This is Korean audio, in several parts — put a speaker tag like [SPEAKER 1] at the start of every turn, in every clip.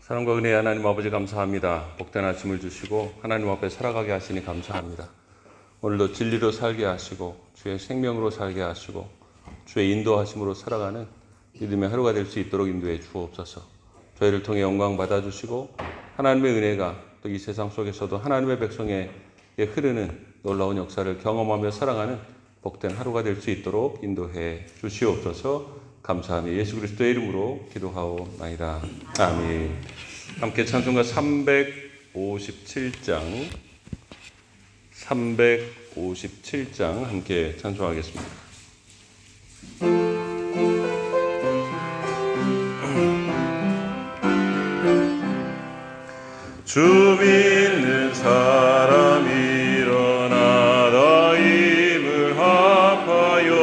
[SPEAKER 1] 사랑과 은혜의 하나님 아버지 감사합니다. 복된 아침을 주시고 하나님 앞에 살아가게 하시니 감사합니다. 오늘도 진리로 살게 하시고 주의 생명으로 살게 하시고 주의 인도하심으로 살아가는 믿음의 하루가 될 수 있도록 인도해 주옵소서. 저희를 통해 영광 받아주시고 하나님의 은혜가 또 이 세상 속에서도 하나님의 백성에게 흐르는 놀라운 역사를 경험하며 살아가는 복된 하루가 될 수 있도록 인도해 주시옵소서. 감사하며 예수 그리스도의 이름으로 기도하오나이다. 아멘. 함께 찬송가 357장 함께 찬송하겠습니다. 주 믿는 사람 일어나 다 힘을 합하여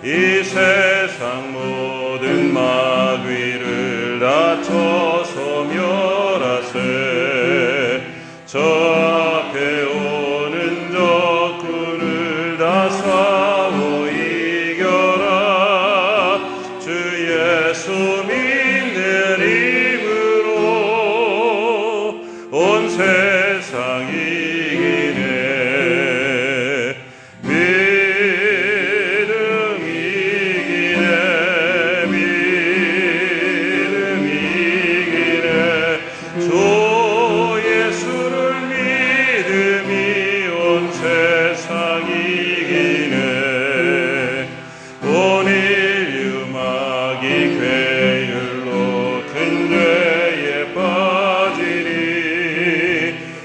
[SPEAKER 1] 이 세상 모든 마귀를 다쳐서 멸하세. 저 앞에 오는 적군을 다 싸워 이겨라. 주 예수 믿는 힘으로 온 세상 이기네.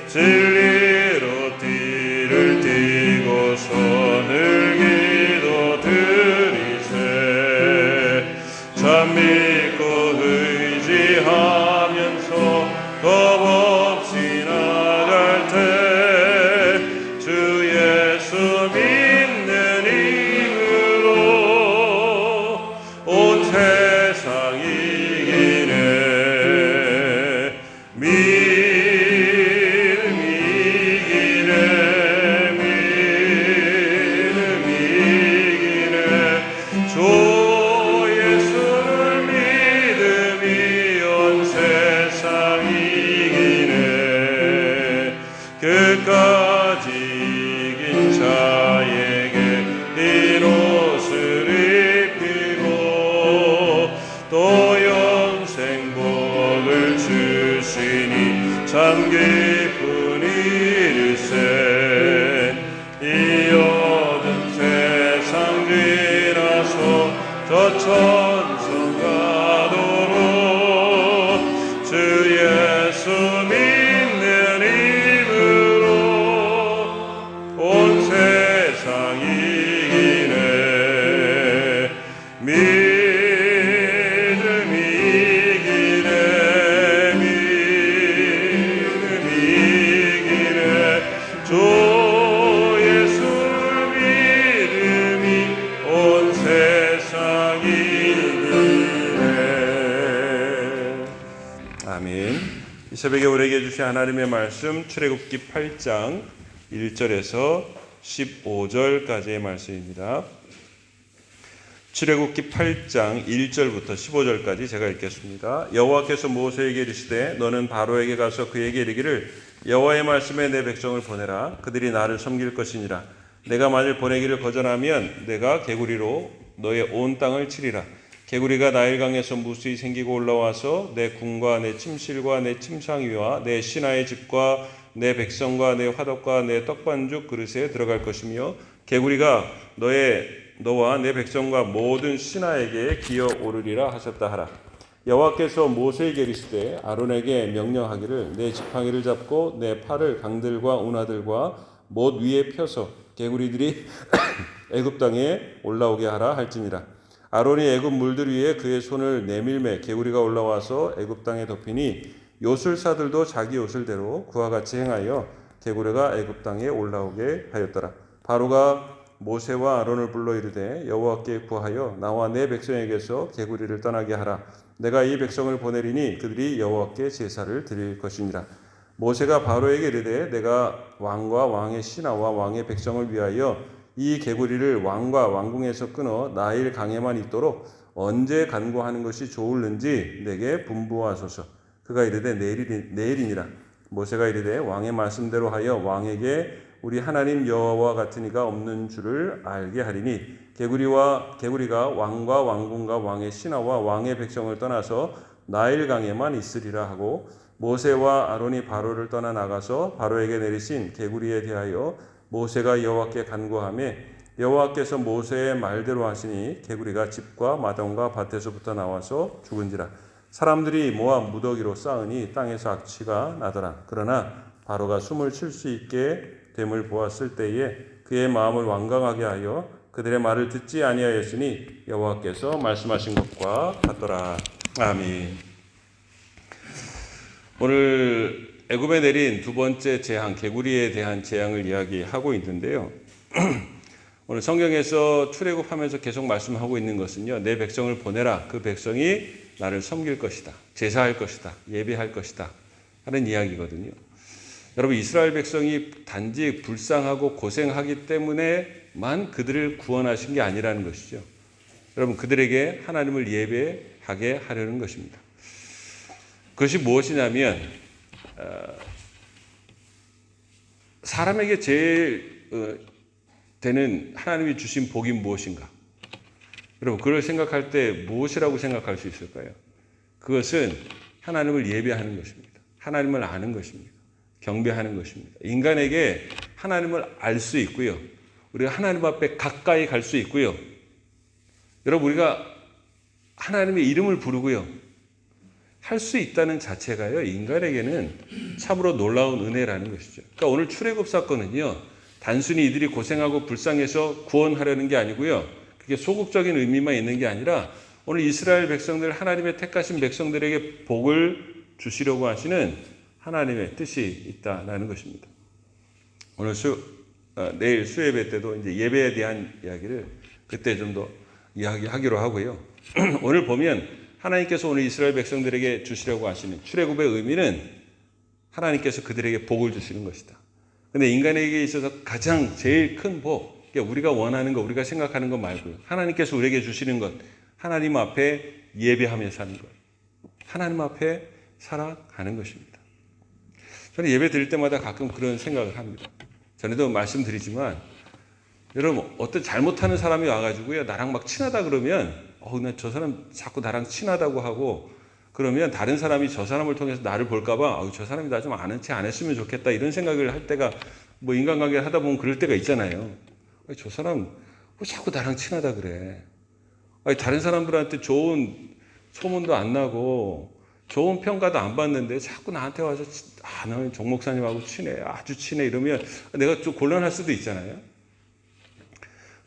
[SPEAKER 1] 진리로 띠를 띠고 손을 기도드리세. 참 믿고 의지하면서 겁없이 나갈 때 주 예수 믿는 힘으로 온 세상 이기네. 끝까지 이긴 자에게 흰 옷을 입히고 또 영생 복을 주시니 참 기쁜 일일세. 이 어두운 세상 지나서 저 천성 가도록 주 예수 믿는 온 세상 이기네. 믿음 이기네. 믿음 이기네. 주 예수를 믿음이 온 세상 이기네. 아멘. 이 새벽에 우리에게 주신 하나님의 말씀 출애굽기 8장 1절에서 15절까지의 말씀입니다. 출애굽기 8장 1절부터 15절까지 제가 읽겠습니다. 여호와께서 모세에게 이르시되 너는 바로에게 가서 그에게 이르기를 여호와의 말씀에 내 백성을 보내라. 그들이 나를 섬길 것이니라. 내가 만일 보내기를 거절하면 내가 개구리로 너의 온 땅을 치리라. 개구리가 나일강에서 무수히 생기고 올라와서 내 궁과 내 침실과 내 침상 위와 내 신하의 집과 내 백성과 내 화덕과 내 떡반죽 그릇에 들어갈 것이며 개구리가 너와 내 백성과 모든 신하에게 기어 오르리라 하셨다 하라. 여호와께서 모세에게 이르시되 아론에게 명령하기를 내 지팡이를 잡고 내 팔을 강들과 운하들과 못 위에 펴서 개구리들이 애굽 땅에 올라오게 하라 할지니라. 아론이 애굽 물들 위에 그의 손을 내밀매 개구리가 올라와서 애굽 땅에 덮이니 요술사들도 자기 요술대로 그와 같이 행하여 개구리가 애굽 땅에 올라오게 하였더라. 바로가 모세와 아론을 불러 이르되 여호와께 구하여 나와 내 백성에게서 개구리를 떠나게 하라. 내가 이 백성을 보내리니 그들이 여호와께 제사를 드릴 것이니라. 모세가 바로에게 이르되 내가 왕과 왕의 신하와 왕의 백성을 위하여 이 개구리를 왕과 왕궁에서 끊어 나일 강에만 있도록 언제 간구하는 것이 좋을는지 내게 분부하소서. 그가 이르되 내일이니라. 모세가 이르되 왕의 말씀대로 하여 왕에게 우리 하나님 여호와와 같은 이가 없는 줄을 알게 하리니 개구리가 왕과 왕궁과 왕의 신하와 왕의 백성을 떠나서 나일강에만 있으리라 하고 모세와 아론이 바로를 떠나 나가서 바로에게 내리신 개구리에 대하여 모세가 여호와께 간구하며 여호와께서 모세의 말대로 하시니 개구리가 집과 마당과 밭에서부터 나와서 죽은지라. 사람들이 모아 무더기로 쌓으니 땅에서 악취가 나더라. 그러나 바로가 숨을 쉴 수 있게 됨을 보았을 때에 그의 마음을 완강하게 하여 그들의 말을 듣지 아니하였으니 여호와께서 말씀하신 것과 같더라. 아멘. 오늘 애굽에 내린 두 번째 재앙, 개구리에 대한 재앙을 이야기하고 있는데요. 오늘 성경에서 출애굽하면서 계속 말씀하고 있는 것은요, 내 백성을 보내라. 그 백성이 나를 섬길 것이다. 제사할 것이다. 예배할 것이다. 하는 이야기거든요. 여러분, 이스라엘 백성이 단지 불쌍하고 고생하기 때문에만 그들을 구원하신 게 아니라는 것이죠. 여러분, 그들에게 하나님을 예배하게 하려는 것입니다. 그것이 무엇이냐면 사람에게 제일 되는 하나님이 주신 복이 무엇인가? 여러분, 그걸 생각할 때 무엇이라고 생각할 수 있을까요? 그것은 하나님을 예배하는 것입니다. 하나님을 아는 것입니다. 경배하는 것입니다. 인간에게 하나님을 알 수 있고요. 우리가 하나님 앞에 가까이 갈 수 있고요. 여러분, 우리가 하나님의 이름을 부르고요. 할 수 있다는 자체가요, 인간에게는 참으로 놀라운 은혜라는 것이죠. 그러니까 오늘 출애굽 사건은요, 단순히 이들이 고생하고 불쌍해서 구원하려는 게 아니고요. 그게 소극적인 의미만 있는 게 아니라 오늘 이스라엘 백성들, 하나님의 택하신 백성들에게 복을 주시려고 하시는 하나님의 뜻이 있다라는 것입니다. 오늘 내일 수예배 때도 이제 예배에 대한 이야기를 그때 좀 더 이야기하기로 하고요. 오늘 보면 하나님께서 오늘 이스라엘 백성들에게 주시려고 하시는 출애굽의 의미는 하나님께서 그들에게 복을 주시는 것이다. 근데 인간에게 있어서 가장 제일 큰 복, 우리가 원하는 것, 우리가 생각하는 것 말고요. 하나님께서 우리에게 주시는 것, 하나님 앞에 예배하며 사는 것. 하나님 앞에 살아가는 것입니다. 저는 예배 드릴 때마다 가끔 그런 생각을 합니다. 전에도 말씀드리지만, 여러분, 어떤 잘못하는 사람이 와가지고요, 나랑 막 친하다 그러면, 나 저 사람 자꾸 나랑 친하다고 하고, 그러면 다른 사람이 저 사람을 통해서 나를 볼까봐, 저 사람이 나 좀 아는 체 안 했으면 좋겠다, 이런 생각을 할 때가, 뭐 인간관계를 하다 보면 그럴 때가 있잖아요. 저 사람 왜 자꾸 나랑 친하다 그래? 다른 사람들한테 좋은 소문도 안 나고, 좋은 평가도 안 받는데 자꾸 나한테 와서 나는 정 목사님하고 친해, 아주 친해 이러면 내가 좀 곤란할 수도 있잖아요.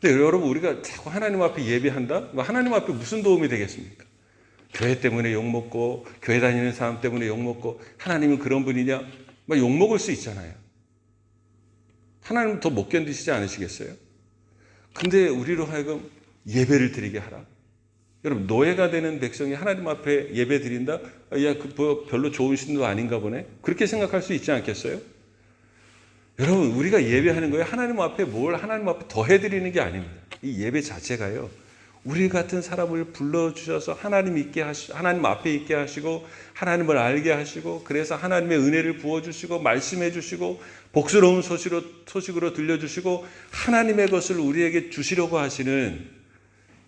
[SPEAKER 1] 근데 여러분, 우리가 자꾸 하나님 앞에 예배한다? 하나님 앞에 무슨 도움이 되겠습니까? 교회 때문에 욕먹고, 교회 다니는 사람 때문에 욕먹고, 하나님은 그런 분이냐? 막 욕먹을 수 있잖아요. 하나님은 더 못 견디시지 않으시겠어요? 근데 우리로 하여금 예배를 드리게 하라. 여러분, 노예가 되는 백성이 하나님 앞에 예배 드린다? 야, 그 별로 좋은 신도 아닌가 보네? 그렇게 생각할 수 있지 않겠어요? 여러분, 우리가 예배하는 거예요. 하나님 앞에 하나님 앞에 더 해드리는 게 아닙니다. 이 예배 자체가요, 우리 같은 사람을 불러주셔서 하나님 앞에 있게 하시고, 하나님을 알게 하시고, 그래서 하나님의 은혜를 부어주시고, 말씀해 주시고, 복스러운 소식으로 들려주시고, 하나님의 것을 우리에게 주시려고 하시는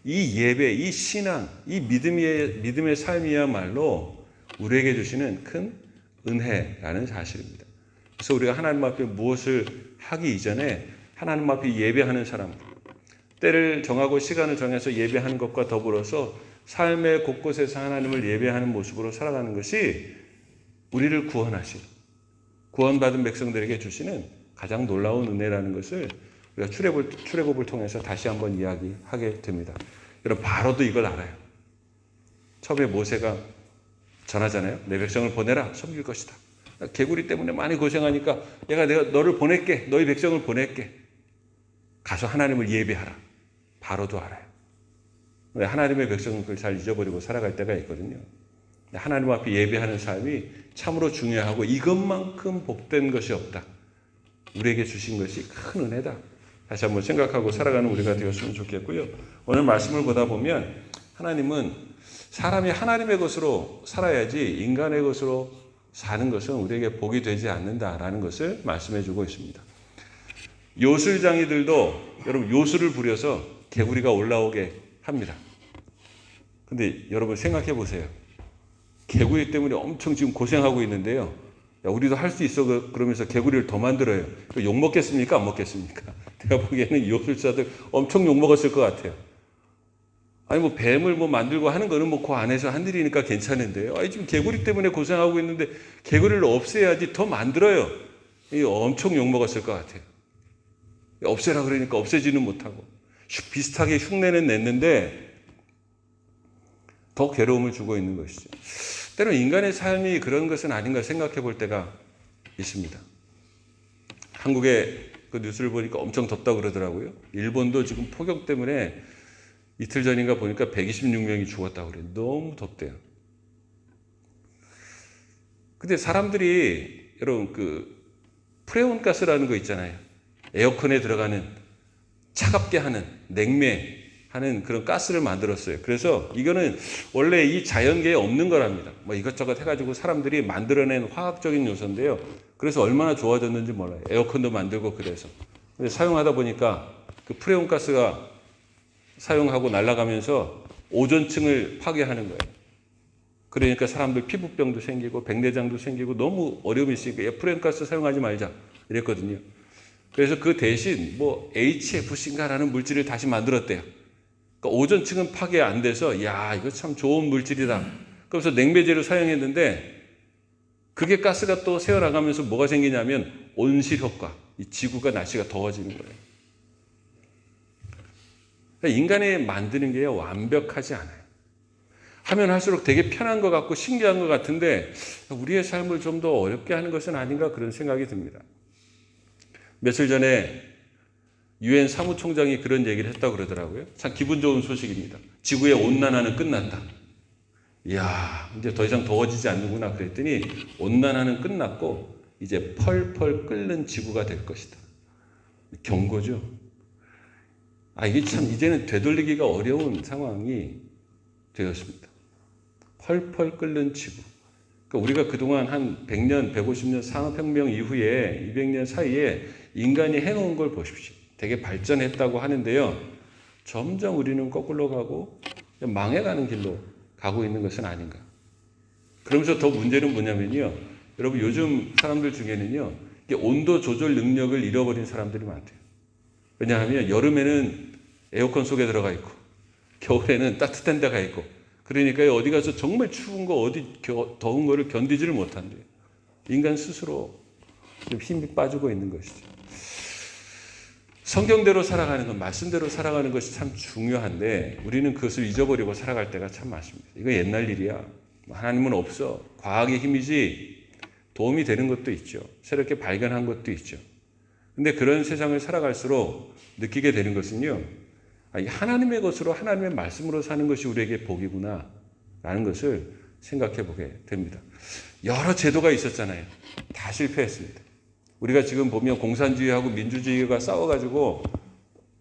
[SPEAKER 1] 이 예배, 이 신앙, 이 믿음의 삶이야말로 우리에게 주시는 큰 은혜라는 사실입니다. 그래서 우리가 하나님 앞에 무엇을 하기 이전에 하나님 앞에 예배하는 사람, 때를 정하고 시간을 정해서 예배하는 것과 더불어서 삶의 곳곳에서 하나님을 예배하는 모습으로 살아가는 것이 우리를 구원받은 백성들에게 주시는 가장 놀라운 은혜라는 것을 우리가 출애굽을 통해서 다시 한번 이야기하게 됩니다. 여러분, 바로도 이걸 알아요. 처음에 모세가 전하잖아요. 내 백성을 보내라, 섬길 것이다. 개구리 때문에 많이 고생하니까 내가 너를 보낼게, 너희 백성을 보낼게. 가서 하나님을 예배하라. 바로도 알아요. 하나님의 백성을 그걸 잘 잊어버리고 살아갈 때가 있거든요. 하나님 앞에 예배하는 삶이 참으로 중요하고 이것만큼 복된 것이 없다. 우리에게 주신 것이 큰 은혜다. 다시 한번 생각하고 살아가는 우리가 되었으면 좋겠고요. 오늘 말씀을 보다 보면 하나님은 사람이 하나님의 것으로 살아야지 인간의 것으로 사는 것은 우리에게 복이 되지 않는다라는 것을 말씀해 주고 있습니다. 요술장이들도 여러분 요술을 부려서 개구리가 올라오게 합니다. 근데 여러분 생각해 보세요. 개구리 때문에 엄청 지금 고생하고 있는데요. 야, 우리도 할 수 있어 그러면서 개구리를 더 만들어요. 욕 먹겠습니까? 안 먹겠습니까? 내가 보기에는 요술사들 엄청 욕 먹었을 것 같아요. 아니 뭐 뱀을 뭐 만들고 하는 거는 뭐 그 안에서 한 일이니까 괜찮은데요. 아니 지금 개구리 때문에 고생하고 있는데 개구리를 없애야지 더 만들어요. 이 엄청 욕 먹었을 것 같아요. 없애라 그러니까 없애지는 못하고 비슷하게 흉내는 냈는데 더 괴로움을 주고 있는 것이죠. 때로 인간의 삶이 그런 것은 아닌가 생각해 볼 때가 있습니다. 한국의 그 뉴스를 보니까 엄청 덥다고 그러더라고요. 일본도 지금 폭염 때문에 이틀 전인가 보니까 126명이 죽었다고 그래요. 너무 덥대요. 근데 사람들이 여러분 그 프레온 가스라는 거 있잖아요. 에어컨에 들어가는 차갑게 하는 냉매하는 그런 가스를 만들었어요. 그래서 이거는 원래 이 자연계에 없는 거랍니다. 뭐 이것저것 해가지고 사람들이 만들어낸 화학적인 요소인데요. 그래서 얼마나 좋아졌는지 몰라요. 에어컨도 만들고 그래서. 근데 사용하다 보니까 그 프레온 가스가 사용하고 날아가면서 오존층을 파괴하는 거예요. 그러니까 사람들 피부병도 생기고 백내장도 생기고 너무 어려움이 있으니까 프레온 가스 사용하지 말자 이랬거든요. 그래서 그 대신 뭐 HFC인가라는 물질을 다시 만들었대요. 그러니까 오존층은 파괴 안 돼서 야 이거 참 좋은 물질이다. 그래서 냉매제로 사용했는데 그게 가스가 또 새어나가면서 뭐가 생기냐면 온실 효과. 이 지구가 날씨가 더워지는 거예요. 그러니까 인간이 만드는 게 완벽하지 않아요. 하면 할수록 되게 편한 것 같고 신기한 것 같은데 우리의 삶을 좀 더 어렵게 하는 것은 아닌가 그런 생각이 듭니다. 며칠 전에 유엔 사무총장이 그런 얘기를 했다고 그러더라고요. 참 기분 좋은 소식입니다. 지구의 온난화는 끝났다. 이야, 이제 더 이상 더워지지 않는구나 그랬더니 온난화는 끝났고 이제 펄펄 끓는 지구가 될 것이다. 경고죠. 이게 참 이제는 되돌리기가 어려운 상황이 되었습니다. 펄펄 끓는 지구. 그러니까 우리가 그동안 한 100년, 150년 산업혁명 이후에 200년 사이에 인간이 해놓은 걸 보십시오. 되게 발전했다고 하는데요. 점점 우리는 거꾸로 가고 망해가는 길로 가고 있는 것은 아닌가. 그러면서 더 문제는 뭐냐면요. 여러분 요즘 사람들 중에는요. 온도 조절 능력을 잃어버린 사람들이 많대요. 왜냐하면 여름에는 에어컨 속에 들어가 있고 겨울에는 따뜻한 데가 있고 그러니까 어디 가서 정말 추운 거 어디 더운 거를 견디지를 못한대요. 인간 스스로 좀 힘이 빠지고 있는 것이죠. 성경대로 살아가는 것, 말씀대로 살아가는 것이 참 중요한데 우리는 그것을 잊어버리고 살아갈 때가 참 많습니다. 이거 옛날 일이야. 하나님은 없어. 과학의 힘이지 도움이 되는 것도 있죠. 새롭게 발견한 것도 있죠. 근데 그런 세상을 살아갈수록 느끼게 되는 것은요. 하나님의 것으로 하나님의 말씀으로 사는 것이 우리에게 복이구나 라는 것을 생각해 보게 됩니다. 여러 제도가 있었잖아요. 다 실패했습니다. 우리가 지금 보면 공산주의하고 민주주의가 싸워가지고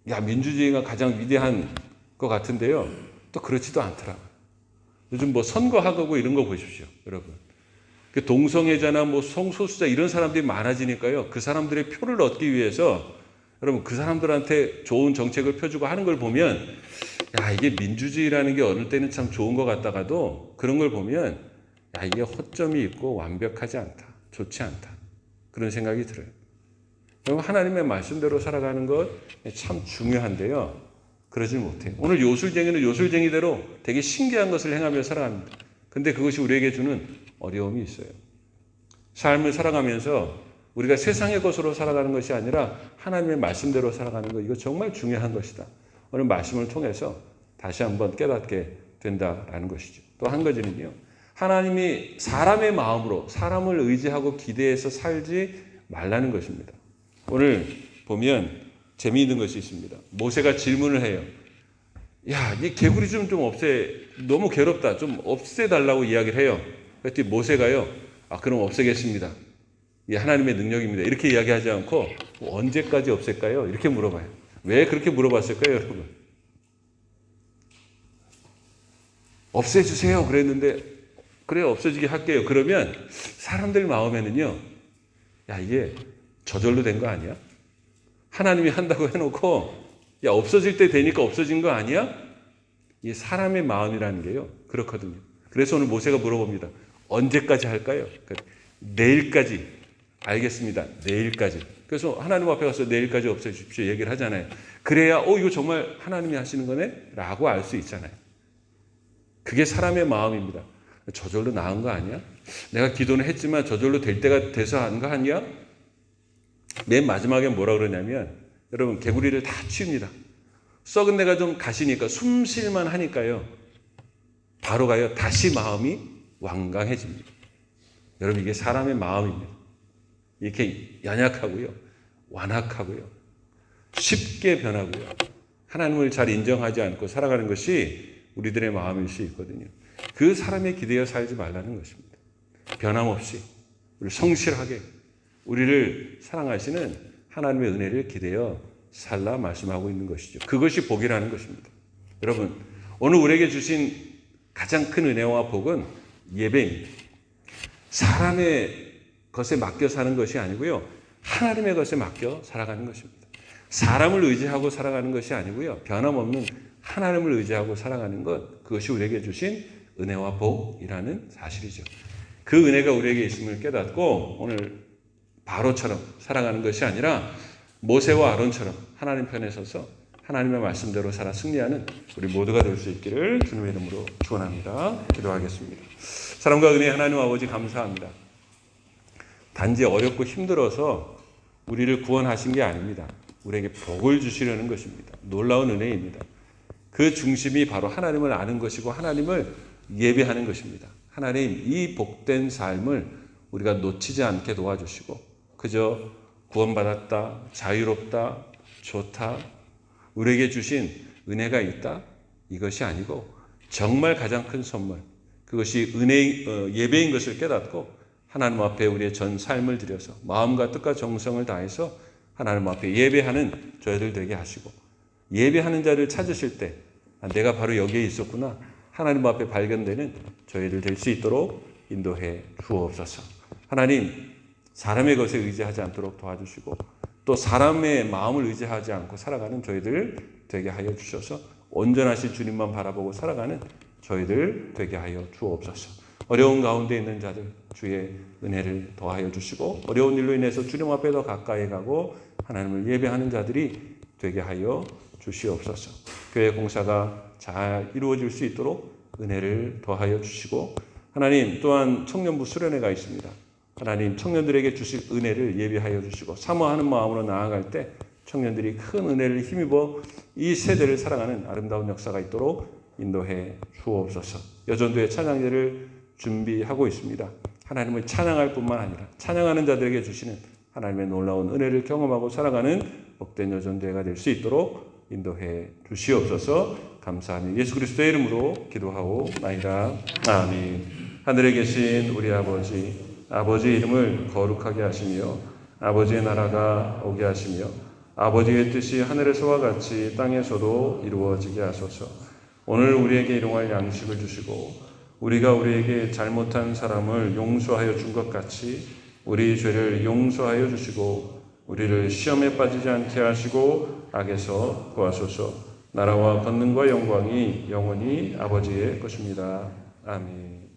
[SPEAKER 1] 민주주의가 가장 위대한 것 같은데요. 또 그렇지도 않더라고요. 요즘 뭐 선거하고 이런 거 보십시오. 여러분. 동성애자나 뭐 성소수자 이런 사람들이 많아지니까요. 그 사람들의 표를 얻기 위해서 여러분 그 사람들한테 좋은 정책을 펴주고 하는 걸 보면 이게 민주주의라는 게 어느 때는 참 좋은 것 같다가도 그런 걸 보면 이게 허점이 있고 완벽하지 않다. 좋지 않다. 그런 생각이 들어요. 여러분 하나님의 말씀대로 살아가는 것 참 중요한데요. 그러지 못해요. 오늘 요술쟁이는 요술쟁이대로 되게 신기한 것을 행하며 살아갑니다. 근데 그것이 우리에게 주는 어려움이 있어요. 삶을 살아가면서 우리가 세상의 것으로 살아가는 것이 아니라 하나님의 말씀대로 살아가는 것 이거 정말 중요한 것이다. 오늘 말씀을 통해서 다시 한번 깨닫게 된다라는 것이죠. 또 한 가지는요. 하나님이 사람의 마음으로 사람을 의지하고 기대해서 살지 말라는 것입니다. 오늘 보면 재미있는 것이 있습니다. 모세가 질문을 해요. 이 개구리 좀 없애. 너무 괴롭다. 좀 없애달라고 이야기를 해요. 그랬더니 모세가요. 그럼 없애겠습니다. 이 하나님의 능력입니다. 이렇게 이야기하지 않고 언제까지 없앨까요? 이렇게 물어봐요. 왜 그렇게 물어봤을까요, 여러분? 없애주세요. 그랬는데 그래 없어지게 할게요. 그러면 사람들 마음에는요, 야 이게 저절로 된 거 아니야? 하나님이 한다고 해놓고 야 없어질 때 되니까 없어진 거 아니야? 이게 사람의 마음이라는 게요 그렇거든요. 그래서 오늘 모세가 물어봅니다. 언제까지 할까요? 내일까지. 알겠습니다. 내일까지. 그래서 하나님 앞에 가서 내일까지 없애주십시오 얘기를 하잖아요. 그래야 이거 정말 하나님이 하시는 거네? 라고 알 수 있잖아요. 그게 사람의 마음입니다. 저절로 나은 거 아니야? 내가 기도는 했지만 저절로 될 때가 돼서 한 거 아니야? 맨 마지막에 뭐라 그러냐면 여러분 개구리를 다 치웁니다. 썩은 데가 좀 가시니까 숨 쉴만 하니까요. 바로가요 다시 마음이 완강해집니다. 여러분 이게 사람의 마음입니다. 이렇게 연약하고요. 완악하고요. 쉽게 변하고요. 하나님을 잘 인정하지 않고 살아가는 것이 우리들의 마음일 수 있거든요. 그 사람에 기대어 살지 말라는 것입니다. 변함없이 우리 성실하게 우리를 사랑하시는 하나님의 은혜를 기대어 살라 말씀하고 있는 것이죠. 그것이 복이라는 것입니다. 여러분 오늘 우리에게 주신 가장 큰 은혜와 복은 예배입니다. 사람의 것에 맡겨 사는 것이 아니고요. 하나님의 것에 맡겨 살아가는 것입니다. 사람을 의지하고 살아가는 것이 아니고요. 변함없는 하나님을 의지하고 살아가는 것, 그것이 우리에게 주신 은혜와 복이라는 사실이죠. 그 은혜가 우리에게 있음을 깨닫고 오늘 바로처럼 살아가는 것이 아니라 모세와 아론처럼 하나님 편에 서서 하나님의 말씀대로 살아 승리하는 우리 모두가 될 수 있기를 주님의 이름으로 축원합니다. 기도하겠습니다. 사랑과 은혜 하나님 아버지 감사합니다. 단지 어렵고 힘들어서 우리를 구원하신 게 아닙니다. 우리에게 복을 주시려는 것입니다. 놀라운 은혜입니다. 그 중심이 바로 하나님을 아는 것이고 하나님을 예배하는 것입니다. 하나님 이 복된 삶을 우리가 놓치지 않게 도와주시고 그저 구원받았다, 자유롭다, 좋다, 우리에게 주신 은혜가 있다 이것이 아니고 정말 가장 큰 선물 그것이 예배인 것을 깨닫고 하나님 앞에 우리의 전 삶을 들여서 마음과 뜻과 정성을 다해서 하나님 앞에 예배하는 저희들 되게 하시고 예배하는 자를 찾으실 때 내가 바로 여기에 있었구나 하나님 앞에 발견되는 저희들 될 수 있도록 인도해 주옵소서. 하나님 사람의 것에 의지하지 않도록 도와주시고 또 사람의 마음을 의지하지 않고 살아가는 저희들 되게 하여 주셔서 온전하신 주님만 바라보고 살아가는 저희들 되게 하여 주옵소서. 어려운 가운데 있는 자들 주의 은혜를 더하여 주시고 어려운 일로 인해서 주님 앞에 더 가까이 가고 하나님을 예배하는 자들이 되게 하여 주시옵소서. 교회 공사가 잘 이루어질 수 있도록 은혜를 더하여 주시고 하나님 또한 청년부 수련회가 있습니다. 하나님 청년들에게 주실 은혜를 예비하여 주시고 사모하는 마음으로 나아갈 때 청년들이 큰 은혜를 힘입어 이 세대를 사랑하는 아름다운 역사가 있도록 인도해 주옵소서. 여전도의 찬양제를 준비하고 있습니다. 하나님을 찬양할 뿐만 아니라 찬양하는 자들에게 주시는 하나님의 놀라운 은혜를 경험하고 살아가는 복된 여전도회가 될 수 있도록 인도해 주시옵소서. 감사하며 예수 그리스도의 이름으로 기도하오나이다. 아멘. 하늘에 계신 우리 아버지의 이름을 거룩하게 하시며 아버지의 나라가 오게 하시며 아버지의 뜻이 하늘에서와 같이 땅에서도 이루어지게 하소서. 오늘 우리에게 일용할 양식을 주시고 우리가 우리에게 잘못한 사람을 용서하여 준 것 같이 우리 죄를 용서하여 주시고 우리를 시험에 빠지지 않게 하시고 악에서 구하소서. 나라와 권능과 영광이 영원히 아버지의 것입니다. 아멘.